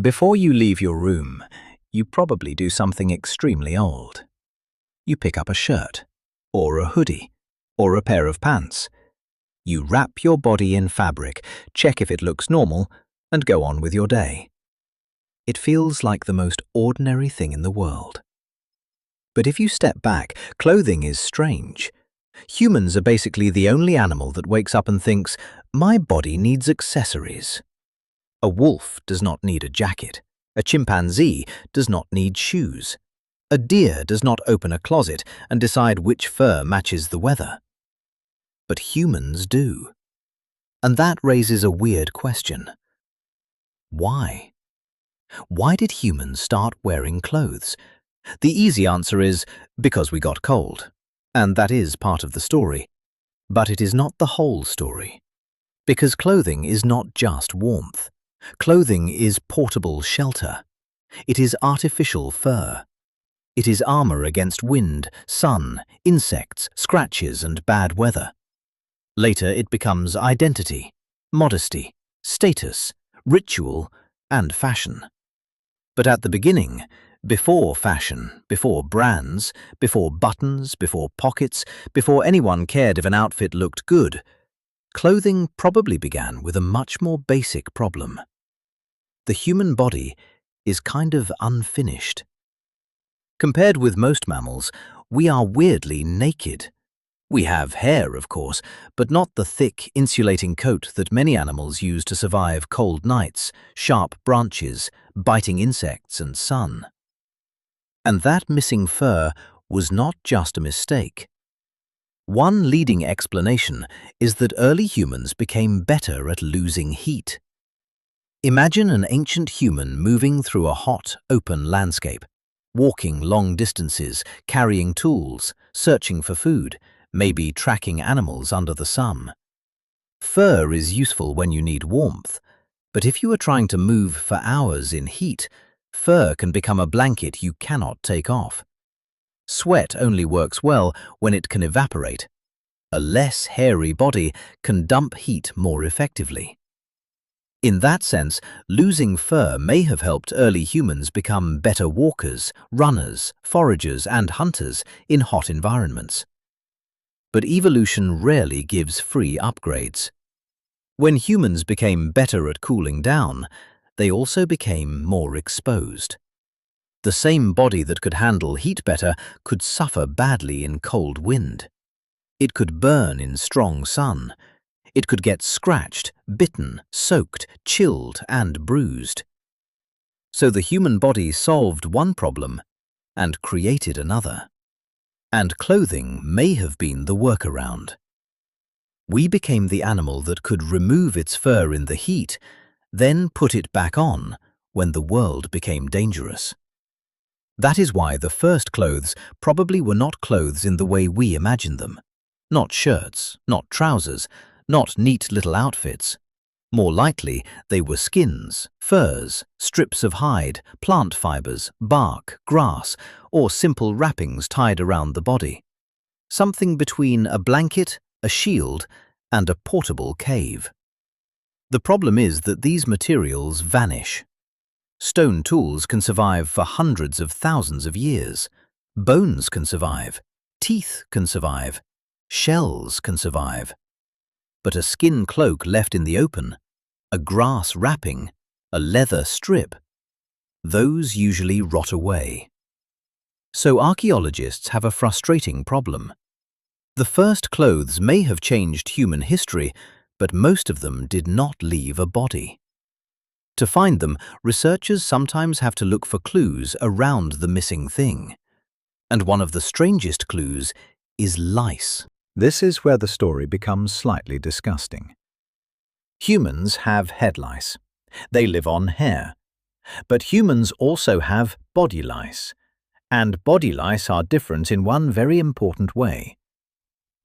Before you leave your room, you probably do something extremely old. You pick up a shirt, or a hoodie, or a pair of pants. You wrap your body in fabric, check if it looks normal, and go on with your day. It feels like the most ordinary thing in the world. But if you step back, clothing is strange. Humans are basically the only animal that wakes up and thinks, "My body needs accessories." A wolf does not need a jacket. A chimpanzee does not need shoes. A deer does not open a closet and decide which fur matches the weather. But humans do. And that raises a weird question. Why? Why did humans start wearing clothes? The easy answer is because we got cold. And that is part of the story. But it is not the whole story. Because clothing is not just warmth. Clothing is portable shelter. It is artificial fur. It is armor against wind, sun, insects, scratches, and bad weather. Later it becomes identity, modesty, status, ritual, and fashion. But at the beginning, before fashion, before brands, before buttons, before pockets, before anyone cared if an outfit looked good, clothing probably began with a much more basic problem. The human body is kind of unfinished. Compared with most mammals, we are weirdly naked. We have hair, of course, but not the thick, insulating coat that many animals use to survive cold nights, sharp branches, biting insects, and sun. And that missing fur was not just a mistake. One leading explanation is that early humans became better at losing heat. Imagine an ancient human moving through a hot, open landscape, walking long distances, carrying tools, searching for food, maybe tracking animals under the sun. Fur is useful when you need warmth, but if you are trying to move for hours in heat, fur can become a blanket you cannot take off. Sweat only works well when it can evaporate. A less hairy body can dump heat more effectively. In that sense, losing fur may have helped early humans become better walkers, runners, foragers, and hunters in hot environments. But evolution rarely gives free upgrades. When humans became better at cooling down, they also became more exposed. The same body that could handle heat better could suffer badly in cold wind. It could burn in strong sun. It could get scratched, bitten, soaked, chilled, and bruised. So the human body solved one problem and created another. And clothing may have been the workaround. We became the animal that could remove its fur in the heat, then put it back on when the world became dangerous. That is why the first clothes probably were not clothes in the way we imagine them. Not shirts, not trousers, not neat little outfits. More likely, they were skins, furs, strips of hide, plant fibers, bark, grass, or simple wrappings tied around the body. Something between a blanket, a shield, and a portable cave. The problem is that these materials vanish. Stone tools can survive for hundreds of thousands of years. Bones can survive. Teeth can survive. Shells can survive. But a skin cloak left in the open, a grass wrapping, a leather strip, those usually rot away. So archaeologists have a frustrating problem. The first clothes may have changed human history, but most of them did not leave a body. To find them, researchers sometimes have to look for clues around the missing thing. And one of the strangest clues is lice. This is where the story becomes slightly disgusting. Humans have head lice. They live on hair. But humans also have body lice. And body lice are different in one very important way.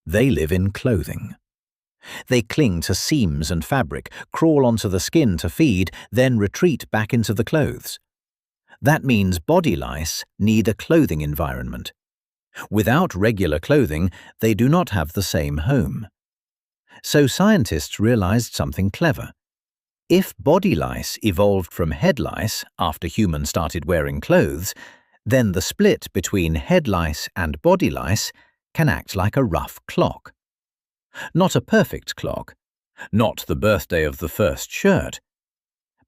They live in clothing. They cling to seams and fabric, crawl onto the skin to feed, then retreat back into the clothes. That means body lice need a clothing environment. Without regular clothing, they do not have the same home. So scientists realized something clever. If body lice evolved from head lice after humans started wearing clothes, then the split between head lice and body lice can act like a rough clock. Not a perfect clock, not the birthday of the first shirt,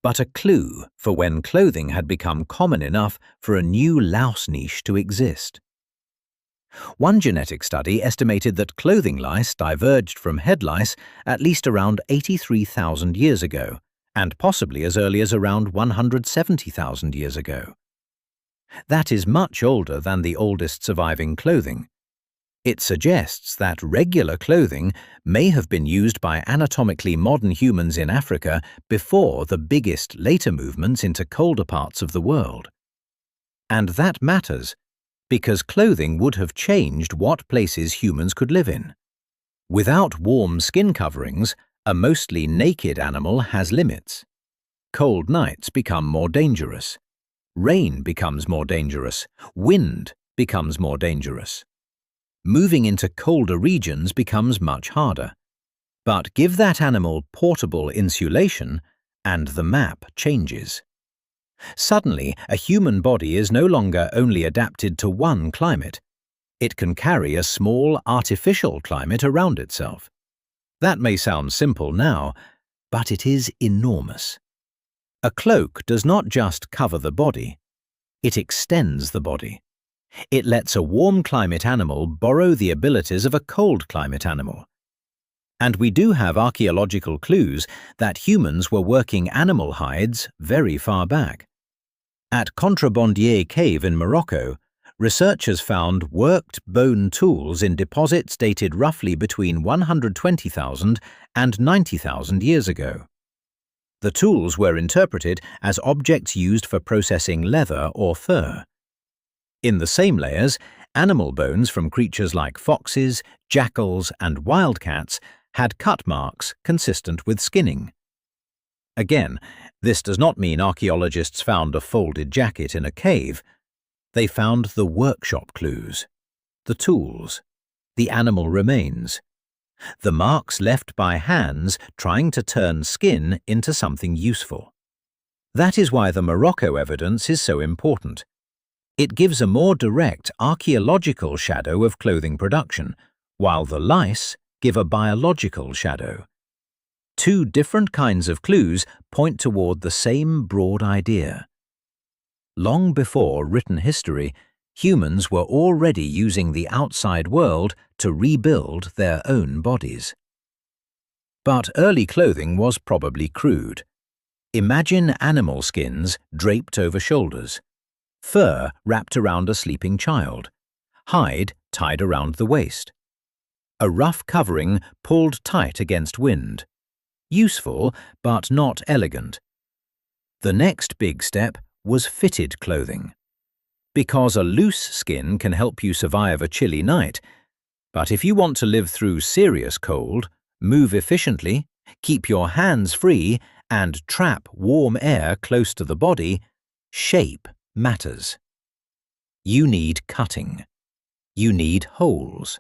but a clue for when clothing had become common enough for a new louse niche to exist. One genetic study estimated that clothing lice diverged from head lice at least around 83,000 years ago, and possibly as early as around 170,000 years ago. That is much older than the oldest surviving clothing. It suggests that regular clothing may have been used by anatomically modern humans in Africa before the biggest later movements into colder parts of the world. And that matters, because clothing would have changed what places humans could live in. Without warm skin coverings, a mostly naked animal has limits. Cold nights become more dangerous. Rain becomes more dangerous. Wind becomes more dangerous. Moving into colder regions becomes much harder. But give that animal portable insulation, and the map changes. Suddenly, a human body is no longer only adapted to one climate. It can carry a small, artificial climate around itself. That may sound simple now, but it is enormous. A cloak does not just cover the body, it extends the body. It lets a warm climate animal borrow the abilities of a cold climate animal. And we do have archaeological clues that humans were working animal hides very far back. At Contrebandier Cave in Morocco, researchers found worked bone tools in deposits dated roughly between 120,000 and 90,000 years ago. The tools were interpreted as objects used for processing leather or fur. In the same layers, animal bones from creatures like foxes, jackals, and wildcats had cut marks consistent with skinning. Again, this does not mean archaeologists found a folded jacket in a cave. They found the workshop clues, the tools, the animal remains, the marks left by hands trying to turn skin into something useful. That is why the Morocco evidence is so important. It gives a more direct archaeological shadow of clothing production, while the lice give a biological shadow. Two different kinds of clues point toward the same broad idea. Long before written history, humans were already using the outside world to rebuild their own bodies. But early clothing was probably crude. Imagine animal skins draped over shoulders, fur wrapped around a sleeping child, hide tied around the waist. A rough covering pulled tight against wind. Useful, but not elegant. The next big step was fitted clothing. Because a loose skin can help you survive a chilly night, but if you want to live through serious cold, move efficiently, keep your hands free, and trap warm air close to the body, shape matters. You need cutting. You need holes.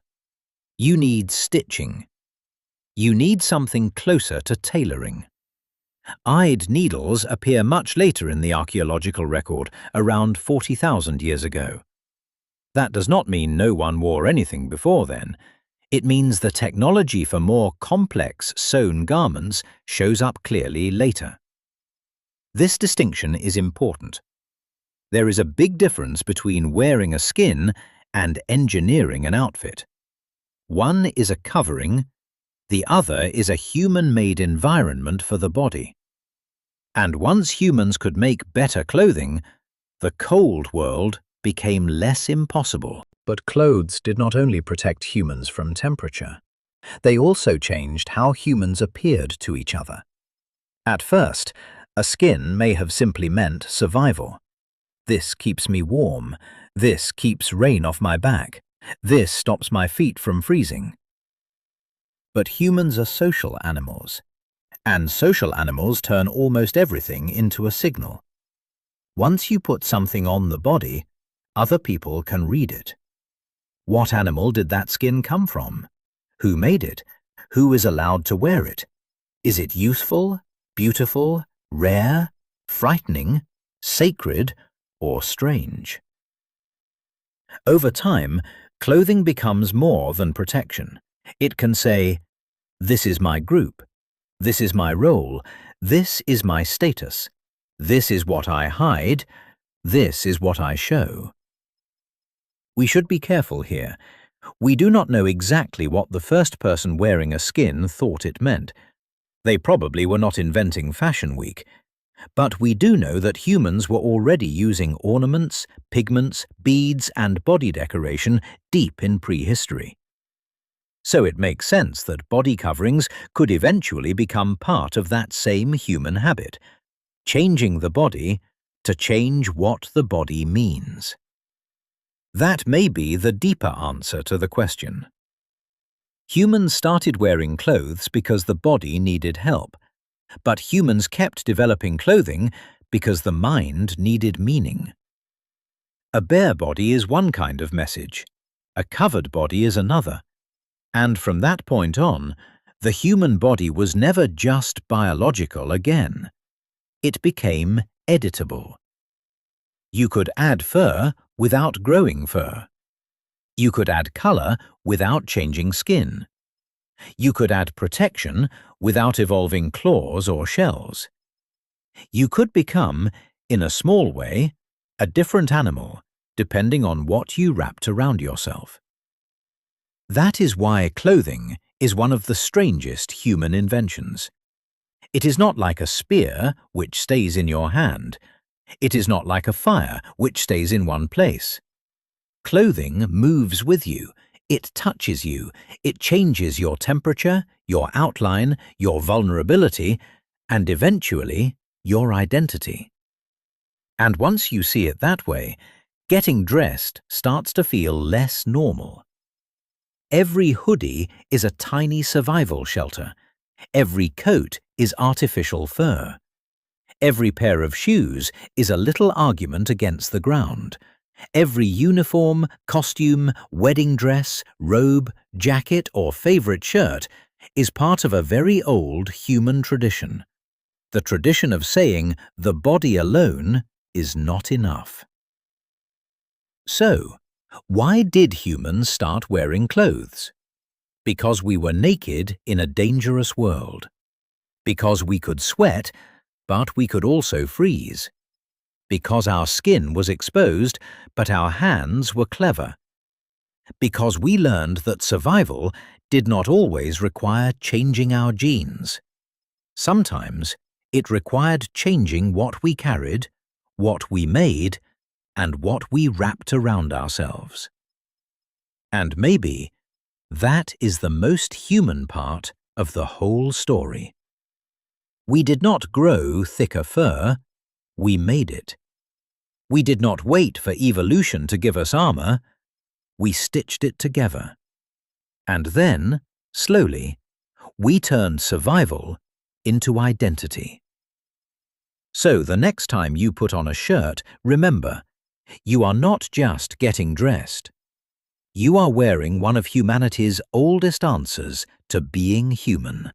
You need stitching. You need something closer to tailoring. Eyed needles appear much later in the archaeological record, around 40,000 years ago. That does not mean no one wore anything before then. It means the technology for more complex sewn garments shows up clearly later. This distinction is important. There is a big difference between wearing a skin and engineering an outfit. One is a covering, the other is a human-made environment for the body. And once humans could make better clothing, the cold world became less impossible. But clothes did not only protect humans from temperature. They also changed how humans appeared to each other. At first, a skin may have simply meant survival. This keeps me warm. This keeps rain off my back. This stops my feet from freezing. But humans are social animals, and social animals turn almost everything into a signal. Once you put something on the body, other people can read it. What animal did that skin come from? Who made it? Who is allowed to wear it? Is it useful, beautiful, rare, frightening, sacred, or strange. Over time, clothing becomes more than protection. It can say, "This is my group. This is my role. This is my status. This is what I hide. This is what I show." We should be careful here. We do not know exactly what the first person wearing a skin thought it meant. They probably were not inventing Fashion Week. But we do know that humans were already using ornaments, pigments, beads, and body decoration deep in prehistory. So it makes sense that body coverings could eventually become part of that same human habit, changing the body to change what the body means. That may be the deeper answer to the question. Humans started wearing clothes because the body needed help, but humans kept developing clothing because the mind needed meaning. A bare body is one kind of message, a covered body is another, and from that point on, the human body was never just biological again. It became editable. You could add fur without growing fur. You could add color without changing skin. You could add protection without evolving claws or shells. You could become, in a small way, a different animal, depending on what you wrapped around yourself. That is why clothing is one of the strangest human inventions. It is not like a spear, which stays in your hand. It is not like a fire, which stays in one place. Clothing moves with you. It touches you. It changes your temperature, your outline, your vulnerability, and eventually, your identity. And once you see it that way, getting dressed starts to feel less normal. Every hoodie is a tiny survival shelter. Every coat is artificial fur. Every pair of shoes is a little argument against the ground. Every uniform, costume, wedding dress, robe, jacket, or favorite shirt is part of a very old human tradition. The tradition of saying the body alone is not enough. So, why did humans start wearing clothes? Because we were naked in a dangerous world. Because we could sweat, but we could also freeze. Because our skin was exposed, but our hands were clever. Because we learned that survival did not always require changing our genes. Sometimes it required changing what we carried, what we made, and what we wrapped around ourselves. And maybe that is the most human part of the whole story. We did not grow thicker fur, we made it. We did not wait for evolution to give us armor, we stitched it together. And then, slowly, we turned survival into identity. So the next time you put on a shirt, remember, you are not just getting dressed. You are wearing one of humanity's oldest answers to being human.